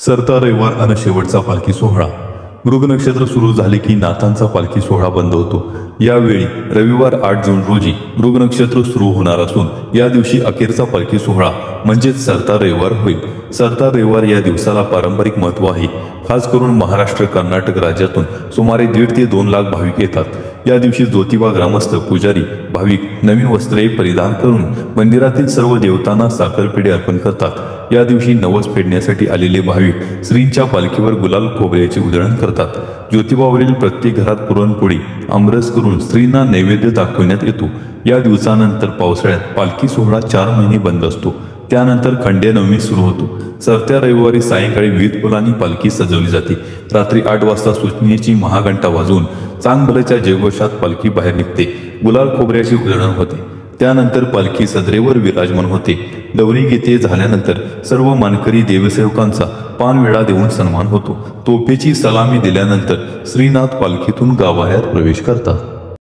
सरता रविवार आणि शेवटचा पालखी सोहळा। मृग नक्षत्र सुरू झाले की नाथांचा पालखी सोहळा बंद होतो। यावेळी रविवार 8 जून रोजी मृग नक्षत्र सुरू होणार असून या दिवशी अखेरचा पालखी सोहळा म्हणजेच सरता रविवार होईल। सरता रविवार या दिवसाला पारंपरिक महत्त्व आहे। खास करून महाराष्ट्र कर्नाटक राज्यातून सुमारे 1.5 ते 2 लाख भाविक येतात। या दिवशी ज्योतिबा ग्रामस्थ पुजारी भाविक नवीन वस्त्रे परिधान करून मंदिरातील सर्व देवतांना साखरपेढे अर्पण करतात। या दिवशी नवस फेडण्यासाठी आलेले भाविक श्रींच्या पालखीवर गुलाल खोबऱ्याचे उधळण करतात। ज्योतिबावरील प्रत्येक घरात पुरणपोळी आमरस करून श्रींना नैवेद्य दाखवण्यात येतो। या दिवसानंतर पावसाळ्यात पालखी सोहळा 4 महिने बंद असतो। त्यानंतर खंडेनवमी सुरू होतो। सरत्या रविवारी सायंकाळी विविध फुलांनी पालखी सजवली जाते। रात्री 8 वाजता सूचनेची महाघंटा वाजवून चांगभलच्या जयघोषात पालखी बाहेर निघते। गुलाल खोबऱ्याची उधळण होते। त्यानंतर पालखी सदरेवर विराजमान होते। गौरी गीते झाल्यानंतर सर्व मानकरी देवसेवकांचा पानवेळा देऊन सन्मान होतो। तोफेची सलामी दिल्यानंतर श्रीनाथ पालखीतून गावाबाहेर प्रवेश करतात।